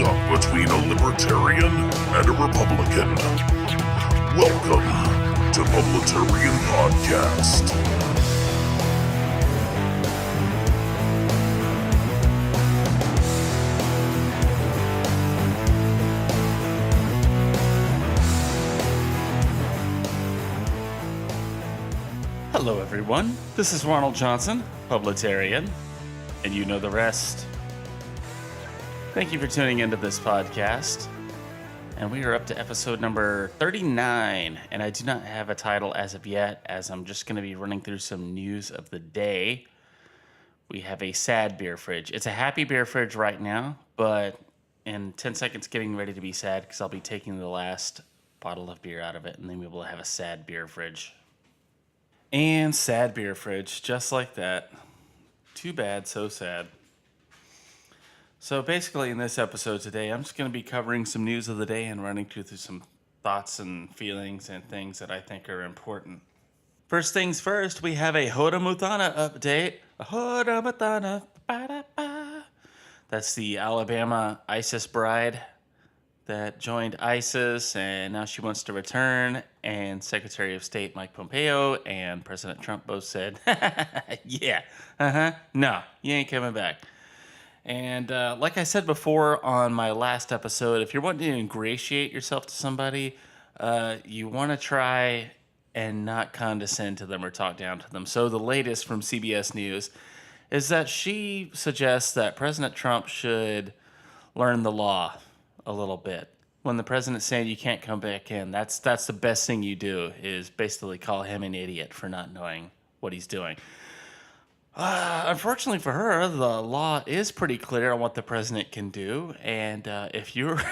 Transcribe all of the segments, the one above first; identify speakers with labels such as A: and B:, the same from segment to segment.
A: stuck between a libertarian and a Republican. Welcome to Publitarian Podcast.
B: Hello everyone, this is Ronald Johnson, Publitarian, and you know the rest. Thank you for tuning into this podcast, and we are up to episode number 39, and I do not have a title as of yet, as I'm just going to be running through some news of the day. We have a sad beer fridge. It's a happy beer fridge right now, but in 10 seconds getting ready to be sad, because I'll be taking the last bottle of beer out of it, and then we will have a sad beer fridge. And sad beer fridge, just like that. Too bad, so sad. So basically in this episode today, I'm just going to be covering some news of the day and running through some thoughts and feelings and things that I think are important. First things first, we have a Hoda Muthana update. Hoda Muthana, ba-da-ba. That's the Alabama ISIS bride that joined ISIS, and now she wants to return, and Secretary of State Mike Pompeo and President Trump both said, no, you ain't coming back. And like I said before on my last episode, if you're wanting to ingratiate yourself to somebody, you want to try and not condescend to them or talk down to them. So the latest from CBS News is that she suggests that President Trump should learn the law a little bit. When the president's saying you can't come back in, that's the best thing you do, is basically call him an idiot for not knowing what he's doing. Unfortunately for her, the law is pretty clear on what the president can do, and if you're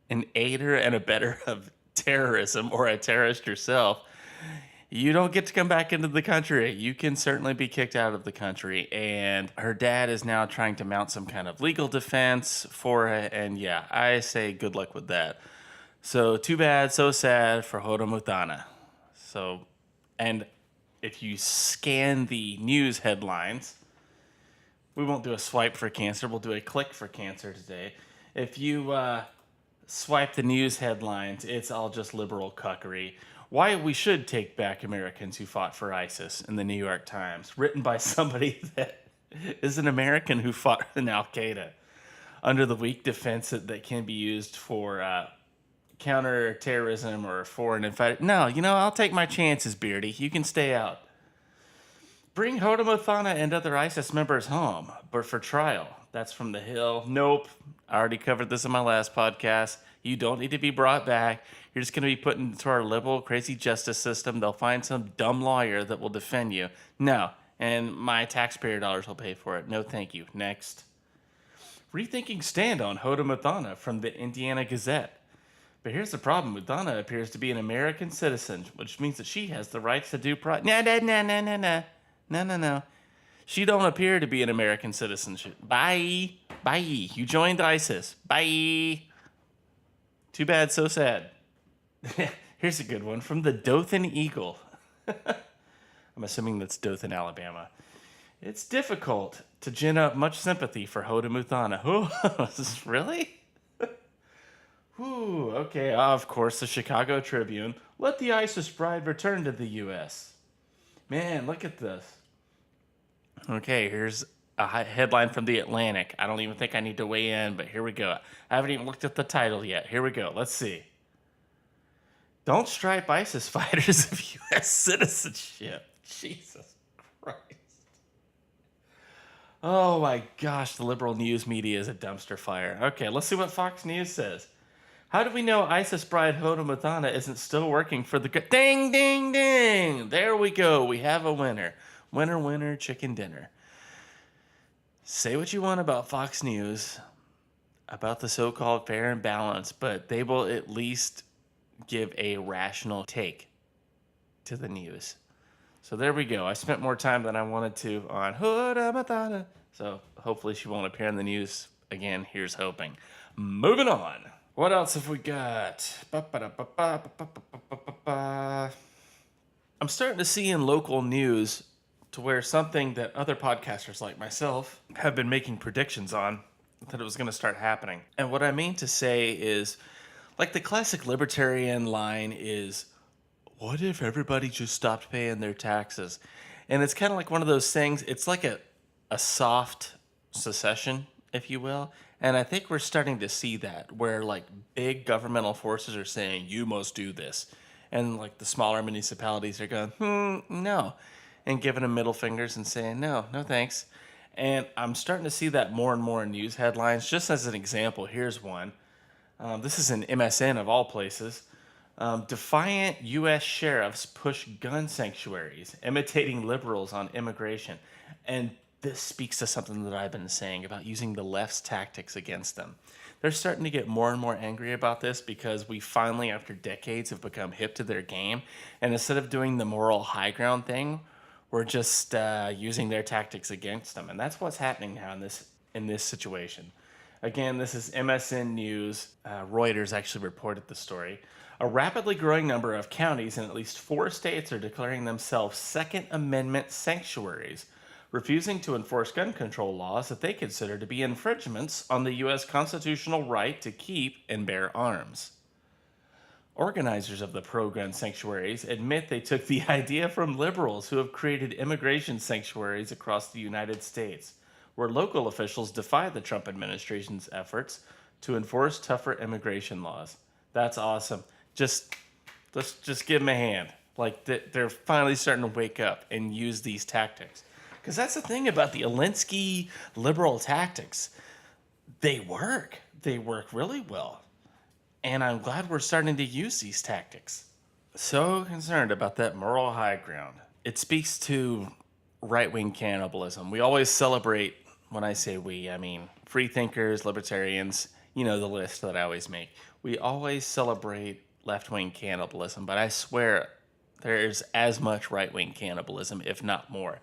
B: an aider and abetter of terrorism or a terrorist yourself, you don't get to come back into the country. You can certainly be kicked out of the country. And her dad is now trying to mount some kind of legal defense for it. And yeah, I say good luck with that. So too bad, so sad for Hoda Muthana. So, and if you scan the news headlines, we won't do a swipe for cancer. We'll do a click for cancer today. If you swipe the news headlines, it's all just liberal cuckery. Why we should take back Americans who fought for ISIS in the New York Times, written by somebody that is an American who fought in Al-Qaeda under the weak defense that can be used for counter-terrorism or foreign invasion. No, I'll take my chances, Beardy. You can stay out. Bring Hoda Muthana and other ISIS members home, but for trial. That's from The Hill. Nope. I already covered this in my last podcast. You don't need to be brought back. You're just going to be put into our liberal, crazy justice system. They'll find some dumb lawyer that will defend you. No. And my taxpayer dollars will pay for it. No, thank you. Next. Rethinking stand on Hoda Muthana from the Indiana Gazette. But here's the problem. Muthana appears to be an American citizen, which means that she has the rights to due process. No. She don't appear to be an American citizen. Bye. You joined ISIS. Bye. Too bad, so sad. Here's a good one from the Dothan Eagle. I'm assuming that's Dothan, Alabama. It's difficult to gin up much sympathy for Hoda Muthana. Oh, really? Ooh, okay. Of course, the Chicago Tribune. Let the ISIS bride return to the U.S. Man, look at this. Okay, here's a headline from The Atlantic. I don't even think I need to weigh in, but here we go. I haven't even looked at the title yet. Here we go. Let's see. Don't stripe ISIS fighters of U.S. citizenship. Jesus Christ. Oh my gosh, the liberal news media is a dumpster fire. Okay, let's see what Fox News says. How do we know ISIS bride Hoda Muthana isn't still working for the... Ding, ding, ding! There we go. We have a winner. Winner, chicken dinner. Say what you want about Fox News, about the so-called fair and balanced, but they will at least give a rational take to the news. So there we go. I spent more time than I wanted to on Hoda Muthana. So hopefully she won't appear in the news again. Here's hoping. Moving on. What else have we got? I'm starting to see in local news to where something that other podcasters like myself have been making predictions on that it was going to start happening. And what I mean to say is, like, the classic libertarian line is, what if everybody just stopped paying their taxes? And it's kind of like one of those things, it's like a soft secession, if you will. And I think we're starting to see that, where like big governmental forces are saying, you must do this. And like the smaller municipalities are going, no. And giving them middle fingers and saying, no, no thanks. And I'm starting to see that more and more in news headlines. Just as an example, here's one. This is an MSN of all places. Defiant U.S. sheriffs push gun sanctuaries, imitating liberals on immigration. And this speaks to something that I've been saying about using the left's tactics against them. They're starting to get more and more angry about this because we finally, after decades, have become hip to their game. And instead of doing the moral high ground thing, we're just using their tactics against them. And that's what's happening now in this situation. Again, this is MSN News. Reuters actually reported the story. A rapidly growing number of counties in at least 4 states are declaring themselves Second Amendment sanctuaries, refusing to enforce gun control laws that they consider to be infringements on the U.S. constitutional right to keep and bear arms. Organizers of the pro-gun sanctuaries admit they took the idea from liberals who have created immigration sanctuaries across the United States, where local officials defy the Trump administration's efforts to enforce tougher immigration laws. That's awesome. Let's just give them a hand. Like, they're finally starting to wake up and use these tactics. Because that's the thing about the Alinsky liberal tactics. They work. They work really well. And I'm glad we're starting to use these tactics. So concerned about that moral high ground. It speaks to right-wing cannibalism. We always celebrate, when I say we, I mean free thinkers, libertarians, you know the list that I always make. We always celebrate left-wing cannibalism, but I swear there's as much right-wing cannibalism, if not more.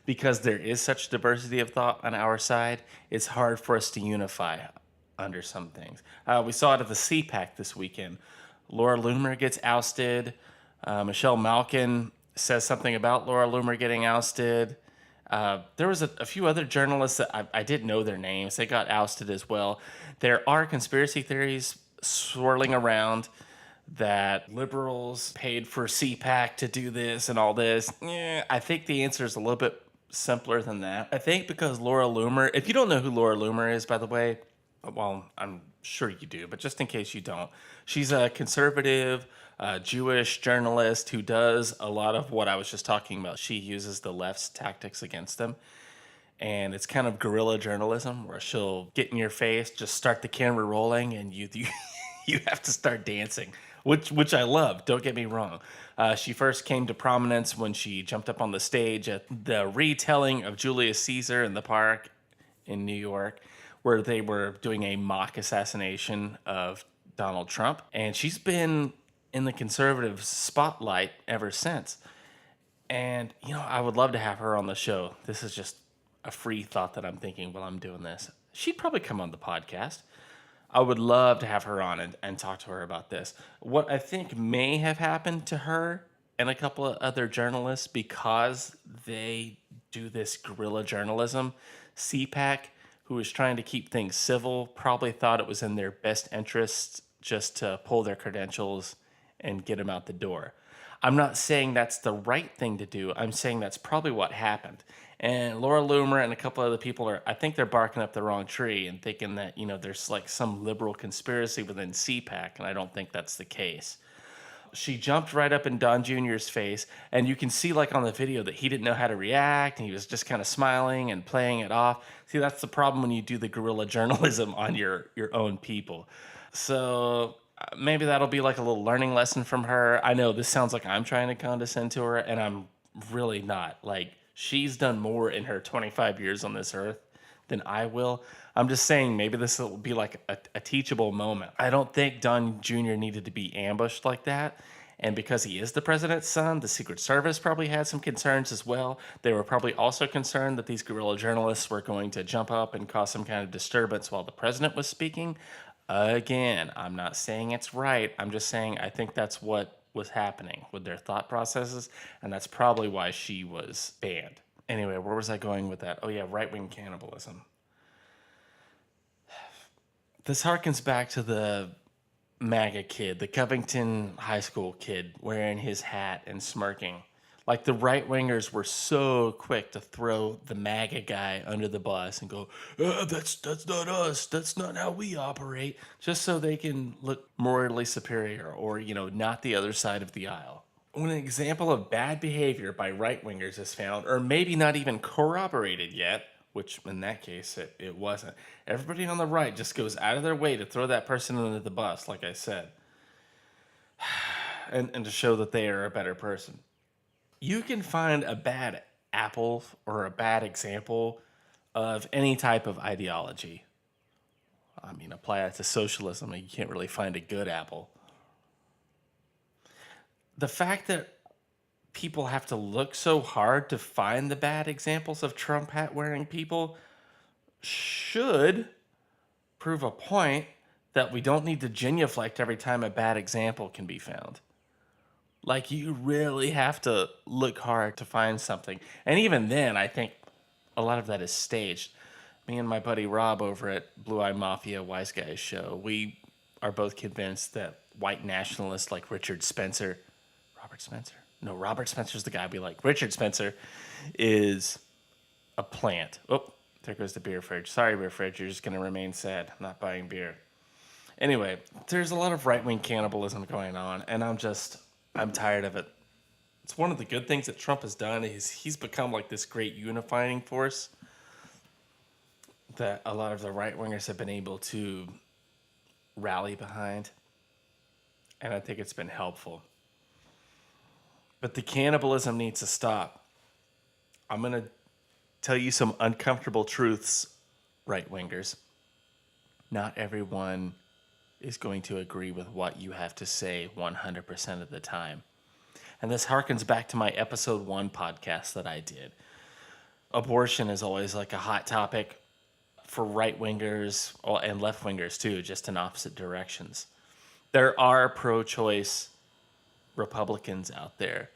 B: Because there is such diversity of thought on our side, it's hard for us to unify under some things. We saw it at the CPAC this weekend. Laura Loomer gets ousted. Michelle Malkin says something about Laura Loomer getting ousted. There was a few other journalists that I didn't know their names. They got ousted as well. There are conspiracy theories swirling around that liberals paid for CPAC to do this and all this. I think the answer is a little bit simpler than that. I think because Laura Loomer, if you don't know who Laura Loomer is, by the way, well, I'm sure you do, but just in case you don't, she's a conservative Jewish journalist who does a lot of what I was just talking about. She uses the left's tactics against them. And it's kind of guerrilla journalism where she'll get in your face, just start the camera rolling, and you you have to start dancing, which I love. Don't get me wrong. She first came to prominence when she jumped up on the stage at the retelling of Julius Caesar in the park in New York, where they were doing a mock assassination of Donald Trump. And she's been in the conservative spotlight ever since. And, you know, I would love to have her on the show. This is just a free thought that I'm thinking while I'm doing this. She'd probably come on the podcast. I would love to have her on and talk to her about this. What I think may have happened to her and a couple of other journalists, because they do this guerrilla journalism, CPAC, who was trying to keep things civil, probably thought it was in their best interests just to pull their credentials and get them out the door. I'm not saying that's the right thing to do. I'm saying that's probably what happened. And Laura Loomer and a couple other people I think they're barking up the wrong tree and thinking that, you know, there's like some liberal conspiracy within CPAC, and I don't think that's the case. She jumped right up in Don Jr.'s face, and you can see like on the video that he didn't know how to react, and he was just kind of smiling and playing it off. See, that's the problem when you do the guerrilla journalism on your own people. So maybe that'll be like a little learning lesson from her. I know this sounds like I'm trying to condescend to her, and I'm really not. Like, she's done more in her 25 years on this earth than I will. I'm just saying maybe this will be like a teachable moment. I don't think Don Jr. needed to be ambushed like that. And because he is the president's son, the Secret Service probably had some concerns as well. They were probably also concerned that these guerrilla journalists were going to jump up and cause some kind of disturbance while the president was speaking. Again, I'm not saying it's right. I'm just saying I think that's what was happening with their thought processes, and that's probably why she was banned. Anyway, where was I going with that? Oh yeah, right-wing cannibalism. This harkens back to the MAGA kid, the Covington High School kid wearing his hat and smirking. Like the right wingers were so quick to throw the MAGA guy under the bus and go, that's not us. That's not how we operate. Just so they can look morally superior or, not the other side of the aisle. When an example of bad behavior by right wingers is found, or maybe not even corroborated yet, which in that case it wasn't, everybody on the right just goes out of their way to throw that person under the bus, like I said, and to show that they are a better person. You can find a bad apple or a bad example of any type of ideology. I mean, apply that to socialism, and you can't really find a good apple. The fact that people have to look so hard to find the bad examples of Trump hat wearing people should prove a point that we don't need to genuflect every time a bad example can be found. Like, you really have to look hard to find something. And even then, I think a lot of that is staged. Me and my buddy Rob over at Blue Eye Mafia Wise Guys show, we are both convinced that white nationalists like Robert Spencer's the guy we like. Richard Spencer is a plant. Oh, there goes the beer fridge. Sorry, beer fridge. You're just going to remain sad. I'm not buying beer. Anyway, there's a lot of right-wing cannibalism going on, and I'm tired of it. It's one of the good things that Trump has done is he's become like this great unifying force that a lot of the right-wingers have been able to rally behind, and I think it's been helpful. But the cannibalism needs to stop. I'm going to tell you some uncomfortable truths, right-wingers. Not everyone is going to agree with what you have to say 100% of the time. And this harkens back to my episode 1 podcast that I did. Abortion is always like a hot topic for right-wingers and left-wingers too, just in opposite directions. There are pro-choice Republicans out there.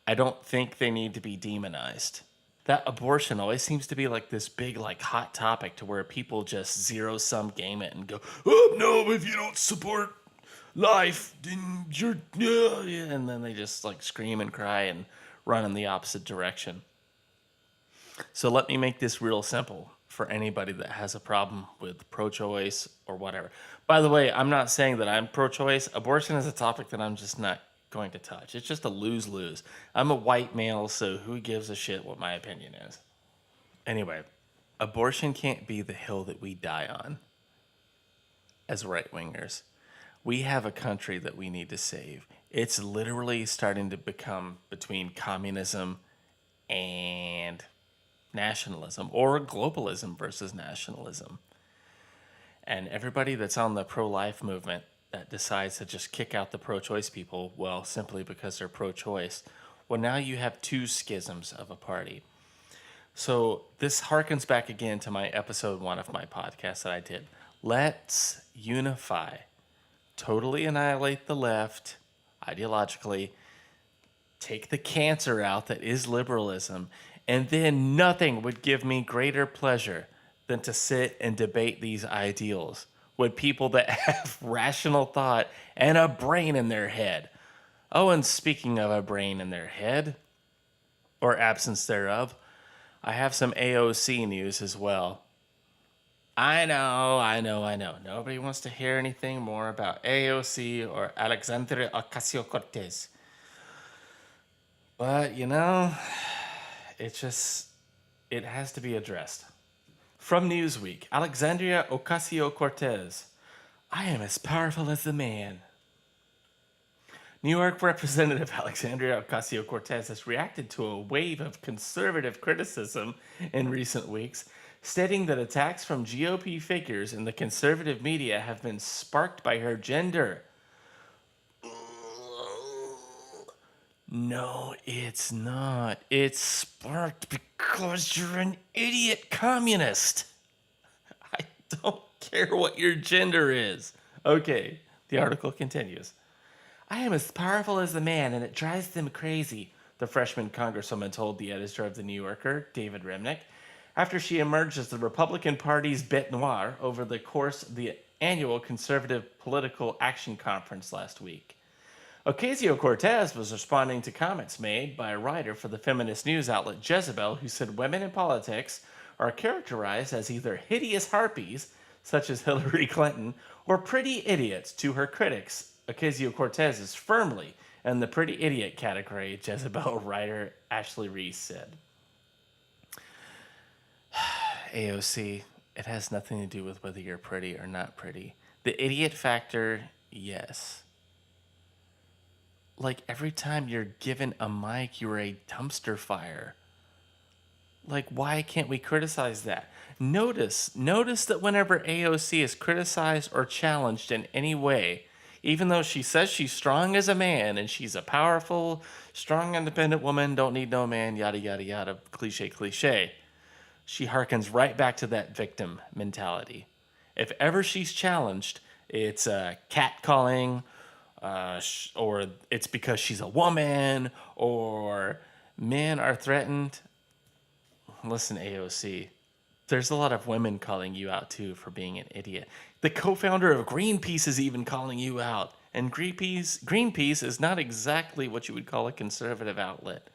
B: I don't think they need to be demonized. That abortion always seems to be like this big, like, hot topic to where people just zero-sum game it and go, oh, no, if you don't support life, then you're, and then they just, like, scream and cry and run in the opposite direction. So let me make this real simple for anybody that has a problem with pro-choice or whatever. By the way, I'm not saying that I'm pro-choice. Abortion is a topic that I'm just not going to touch. It's just a lose-lose. I'm a white male, so who gives a shit what my opinion is? Anyway, abortion can't be the hill that we die on as right-wingers. We have a country that we need to save. It's literally starting to become between communism and nationalism, or globalism versus nationalism. And everybody that's on the pro-life movement that decides to just kick out the pro-choice people, well, simply because they're pro-choice, well, now you have two schisms of a party. So this harkens back again to my episode 1 of my podcast that I did. Let's unify. Totally annihilate the left, ideologically, take the cancer out that is liberalism, and then nothing would give me greater pleasure than to sit and debate these ideals with people that have rational thought and a brain in their head. Oh, and speaking of a brain in their head, or absence thereof, I have some AOC news as well. I know. Nobody wants to hear anything more about AOC or Alexandria Ocasio-Cortez. But, it has to be addressed. From Newsweek, Alexandria Ocasio-Cortez. I am as powerful as the man. New York Representative Alexandria Ocasio-Cortez has reacted to a wave of conservative criticism in recent weeks, stating that attacks from GOP figures in the conservative media have been sparked by her gender. No, it's not. It's sparked because you're an idiot communist. I don't care what your gender is. Okay, the article continues. I am as powerful as the man, and it drives them crazy, the freshman congresswoman told the editor of The New Yorker, David Remnick, after she emerged as the Republican Party's bête noire over the course of the annual Conservative Political Action Conference last week. Ocasio-Cortez was responding to comments made by a writer for the feminist news outlet Jezebel, who said women in politics are characterized as either hideous harpies, such as Hillary Clinton, or pretty idiots to her critics. Ocasio-Cortez is firmly in the pretty idiot category, Jezebel writer Ashley Reese said. AOC, it has nothing to do with whether you're pretty or not pretty. The idiot factor, yes. Like, every time you're given a mic, you're a dumpster fire. Like, why can't we criticize that? Notice that whenever AOC is criticized or challenged in any way, even though she says she's strong as a man and she's a powerful, strong, independent woman, don't need no man, yada, yada, yada, cliche, she harkens right back to that victim mentality. If ever she's challenged, it's catcalling, or it's because she's a woman, or men are threatened. Listen, AOC, there's a lot of women calling you out too for being an idiot. The co-founder of Greenpeace is even calling you out. And Greenpeace is not exactly what you would call a conservative outlet.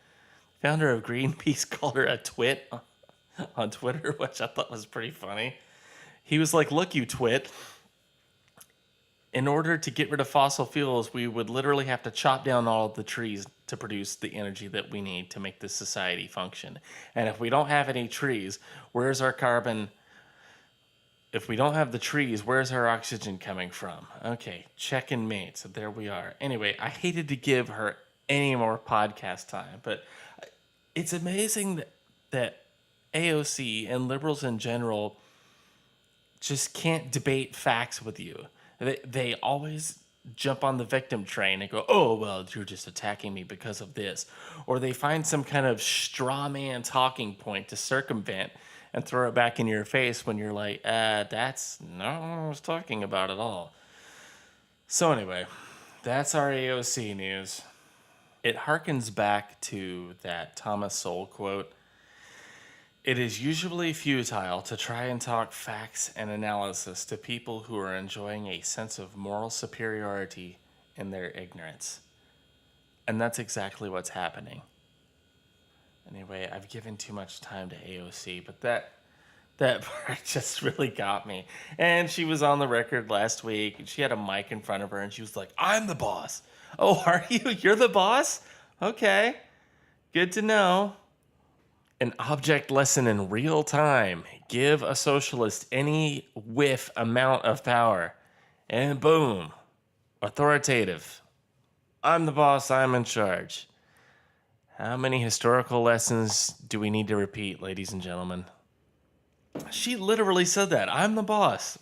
B: Founder of Greenpeace called her a twit on Twitter, which I thought was pretty funny. He was like, look, you twit. In order to get rid of fossil fuels, we would literally have to chop down all of the trees to produce the energy that we need to make this society function. And if we don't have any trees, where's our carbon? If we don't have the trees, where's our oxygen coming from? Okay, check and mate. So there we are. Anyway, I hated to give her any more podcast time, but it's amazing that AOC and liberals in general just can't debate facts with you. They always jump on the victim train and go, oh, well, you're just attacking me because of this. Or they find some kind of straw man talking point to circumvent and throw it back in your face when you're like, that's not what I was talking about at all. So anyway, that's our AOC news. It harkens back to that Thomas Sowell quote. It is usually futile to try and talk facts and analysis to people who are enjoying a sense of moral superiority in their ignorance. And that's exactly what's happening. Anyway, I've given too much time to AOC, but that part just really got me. And she was on the record last week, and she had a mic in front of her, and she was like, I'm the boss. Oh, are you? You're the boss? Okay. Good to know. An object lesson in real time. Give a socialist any whiff amount of power. And boom. Authoritative. I'm the boss. I'm in charge. How many historical lessons do we need to repeat, ladies and gentlemen? She literally said that. I'm the boss.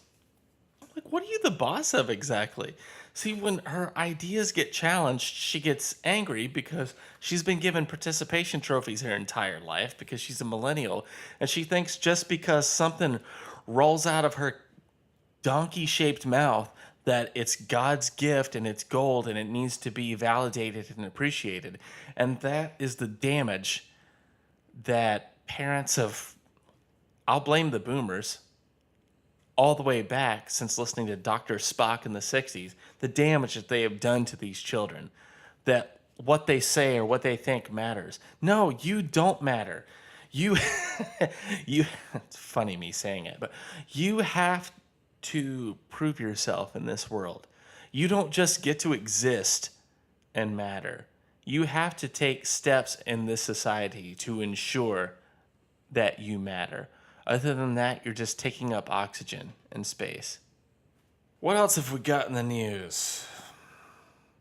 B: Like, what are you the boss of exactly? See, when her ideas get challenged, she gets angry because she's been given participation trophies her entire life because she's a millennial. And she thinks just because something rolls out of her donkey-shaped mouth that it's God's gift and it's gold and it needs to be validated and appreciated. And that is the damage that parents of, I'll blame the boomers, all the way back since listening to Dr. Spock in the 60s, the damage that they have done to these children, that what they say or what they think matters. No, you don't matter. It's funny me saying it, but you have to prove yourself in this world. You don't just get to exist and matter. You have to take steps in this society to ensure that you matter. Other than that, you're just taking up oxygen in space. What else have we got in the news?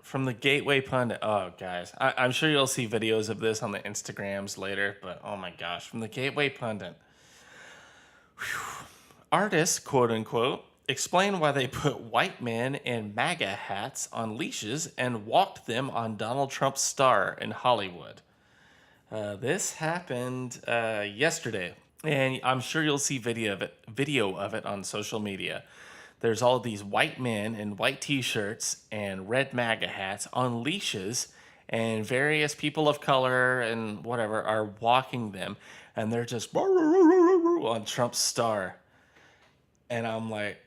B: From the Gateway Pundit. Oh, guys. I'm sure you'll see videos of this on the Instagrams later, but oh my gosh. From the Gateway Pundit. Whew. Artists, quote unquote, explain why they put white men in MAGA hats on leashes and walked them on Donald Trump's star in Hollywood. This happened yesterday. And I'm sure you'll see video of it on social media. There's all these white men in white t-shirts and red MAGA hats on leashes, and various people of color and whatever are walking them, and they're just on Trump's star. And I'm like,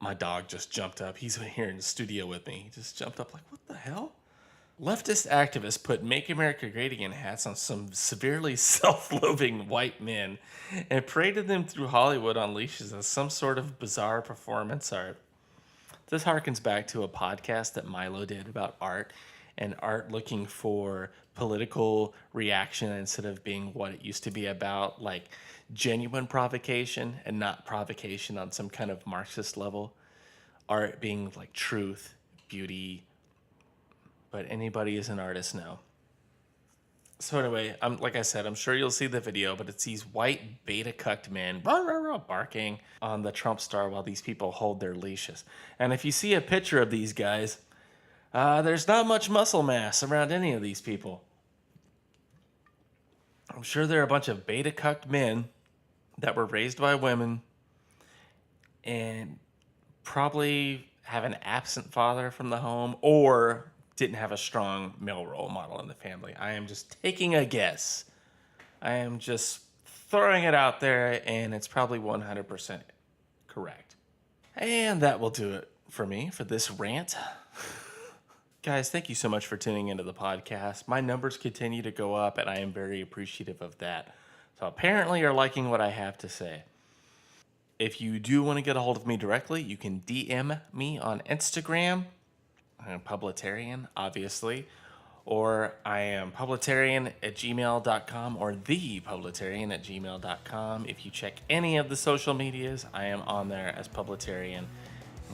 C: My dog just jumped up. He's here in the studio with me. He just jumped up like, what the hell? Leftist activists put Make America Great Again hats on some severely self-loathing white men and paraded them through Hollywood on leashes as some sort of bizarre performance art. This harkens back to a podcast that Milo did about art, and art looking for political reaction instead of being what it used to be about, like genuine provocation and not provocation on some kind of Marxist level. Art being like truth, beauty, but anybody is an artist now. So anyway, like I said, I'm sure you'll see the video, but it's these white beta cucked men barking on the Trump star while these people hold their leashes. And if you see a picture of these guys, there's not much muscle mass around any of these people. I'm sure they're a bunch of beta cucked men that were raised by women and probably have an absent father from the home or didn't have a strong male role model in the family. I am just taking a guess. I am just throwing it out there, and it's probably 100% correct. And that will do it for me for this rant. Guys, thank you so much for tuning into the podcast. My numbers continue to go up, and I am very appreciative of that. So apparently you're liking what I have to say. If you do want to get a hold of me directly, you can DM me on Instagram. I'm Publitarian, obviously, or I am publitarian@gmail.com or thepublitarian@gmail.com. If you check any of the social medias, I am on there as Publitarian,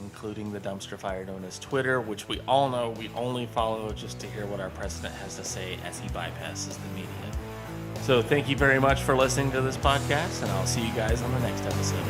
C: including the dumpster fire known as Twitter, which we all know we only follow just to hear what our president has to say as he bypasses the media. So thank you very much for listening to this podcast, and I'll see you guys on the next episode.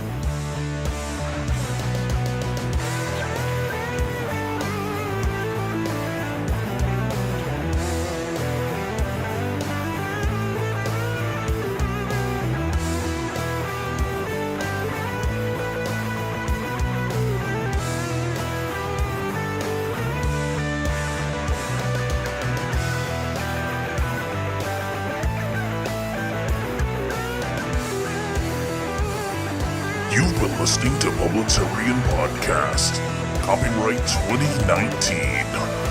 A: You've been listening to Publitarian Podcast. Copyright 2019.